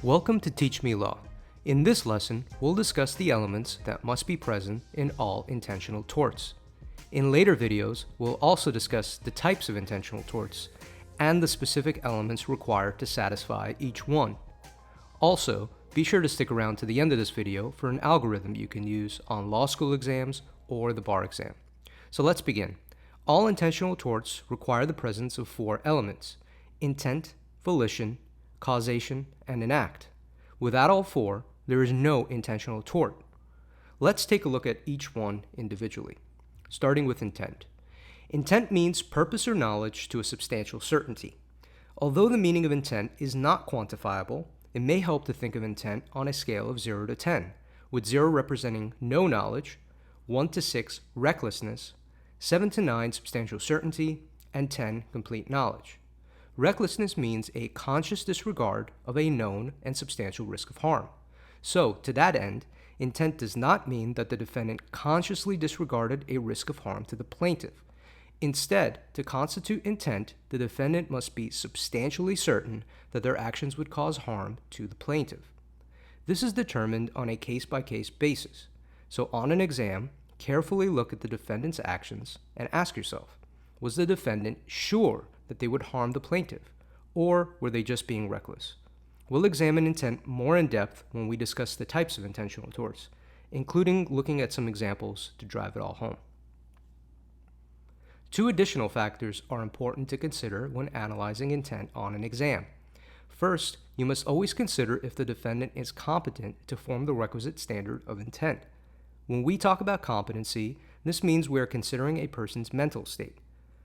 Welcome to Teach Me Law. In this lesson, we'll discuss the elements that must be present in all intentional torts. In later videos, we'll also discuss the types of intentional torts and the specific elements required to satisfy each one. Also, be sure to stick around to the end of this video for an algorithm you can use on law school exams or the bar exam. So let's begin. All intentional torts require the presence of four elements: intent, volition, causation, and an act. Without all four, there is no intentional tort. Let's take a look at each one individually, starting with intent. Intent means purpose or knowledge to a substantial certainty. Although the meaning of intent is not quantifiable, it may help to think of intent on a scale of 0 to 10, with 0 representing no knowledge, 1 to 6 recklessness, 7 to 9 substantial certainty, and 10 complete knowledge. Recklessness means a conscious disregard of a known and substantial risk of harm. So, to that end, intent does not mean that the defendant consciously disregarded a risk of harm to the plaintiff. Instead, to constitute intent, the defendant must be substantially certain that their actions would cause harm to the plaintiff. This is determined on a case-by-case basis. So, on an exam, carefully look at the defendant's actions and ask yourself, was the defendant sure that they would harm the plaintiff, or were they just being reckless? We'll examine intent more in depth when we discuss the types of intentional torts, including looking at some examples to drive it all home. Two additional factors are important to consider when analyzing intent on an exam. First, you must always consider if the defendant is competent to form the requisite standard of intent. When we talk about competency, this means we are considering a person's mental state.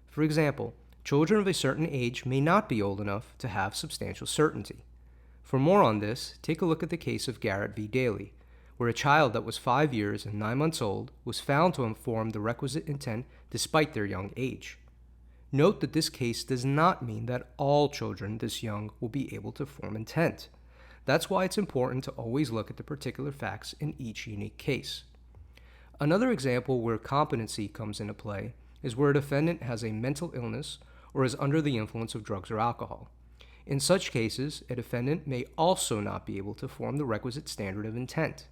For example, children of a certain age may not be old enough to have substantial certainty. For more on this, take a look at the case of Garrett v. Daly, where a child that was 5 years and 9 months old was found to have formed the requisite intent despite their young age. Note that this case does not mean that all children this young will be able to form intent. That's why it's important to always look at the particular facts in each unique case. Another example where competency comes into play is where a defendant has a mental illness or is under the influence of drugs or alcohol. In such cases, a defendant may also not be able to form the requisite standard of intent.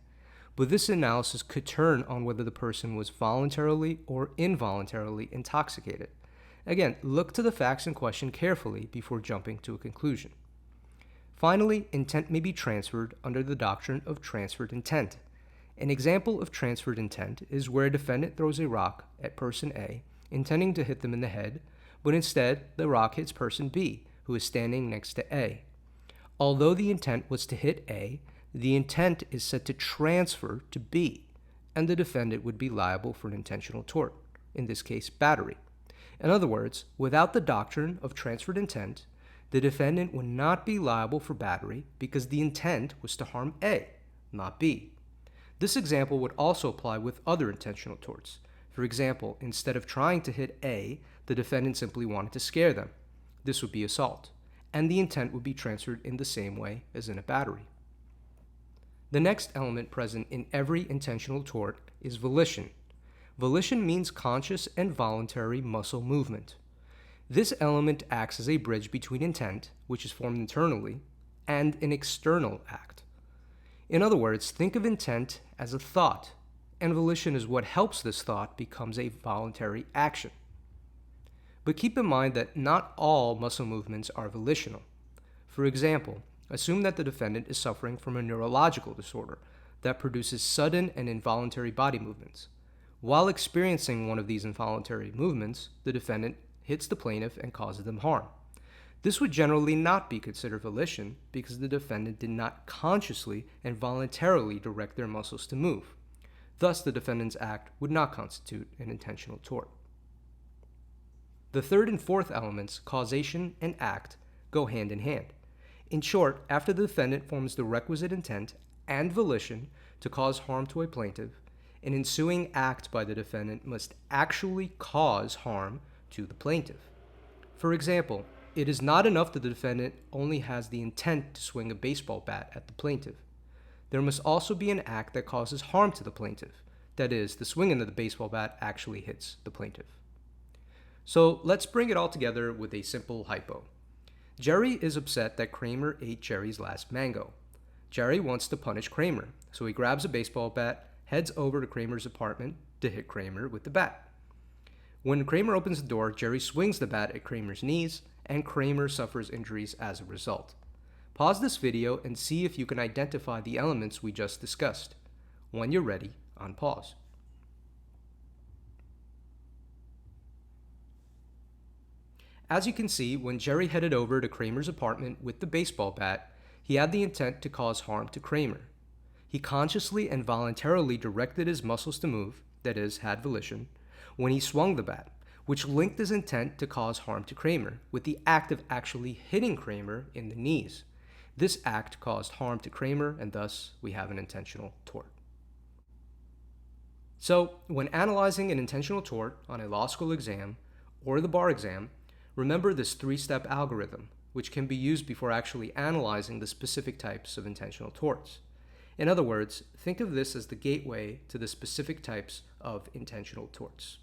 But this analysis could turn on whether the person was voluntarily or involuntarily intoxicated. Again, look to the facts in question carefully before jumping to a conclusion. Finally, intent may be transferred under the doctrine of transferred intent. An example of transferred intent is where a defendant throws a rock at person A, intending to hit them in the head, but instead the rock hits person B, who is standing next to A. Although the intent was to hit A, the intent is set to transfer to B, and the defendant would be liable for an intentional tort, in this case battery. In other words, without the doctrine of transferred intent, the defendant would not be liable for battery because the intent was to harm A, not B. This example would also apply with other intentional torts. For example, instead of trying to hit A, the defendant simply wanted to scare them. This would be assault, and the intent would be transferred in the same way as in a battery. The next element present in every intentional tort is volition. Volition means conscious and voluntary muscle movement. This element acts as a bridge between intent, which is formed internally, and an external act. In other words, think of intent as a thought, and volition is what helps this thought becomes a voluntary action. But keep in mind that not all muscle movements are volitional. For example, assume that the defendant is suffering from a neurological disorder that produces sudden and involuntary body movements. While experiencing one of these involuntary movements, the defendant hits the plaintiff and causes them harm. This would generally not be considered volition because the defendant did not consciously and voluntarily direct their muscles to move. Thus, the defendant's act would not constitute an intentional tort. The third and fourth elements, causation and act, go hand in hand. In short, after the defendant forms the requisite intent and volition to cause harm to a plaintiff, an ensuing act by the defendant must actually cause harm to the plaintiff. For example, it is not enough that the defendant only has the intent to swing a baseball bat at the plaintiff. There must also be an act that causes harm to the plaintiff. That is, the swinging of the baseball bat actually hits the plaintiff. So let's bring it all together with a simple hypo. Jerry is upset that Kramer ate Jerry's last mango. Jerry wants to punish Kramer, so he grabs a baseball bat, heads over to Kramer's apartment to hit Kramer with the bat. When Kramer opens the door, Jerry swings the bat at Kramer's knees, and Kramer suffers injuries as a result. Pause this video and see if you can identify the elements we just discussed. When you're ready, unpause. As you can see, when Jerry headed over to Kramer's apartment with the baseball bat, he had the intent to cause harm to Kramer. He consciously and voluntarily directed his muscles to move, that is, had volition, when he swung the bat, which linked his intent to cause harm to Kramer with the act of actually hitting Kramer in the knees. This act caused harm to Kramer, and thus we have an intentional tort. So, when analyzing an intentional tort on a law school exam or the bar exam, remember this three-step algorithm, which can be used before actually analyzing the specific types of intentional torts. In other words, think of this as the gateway to the specific types of intentional torts.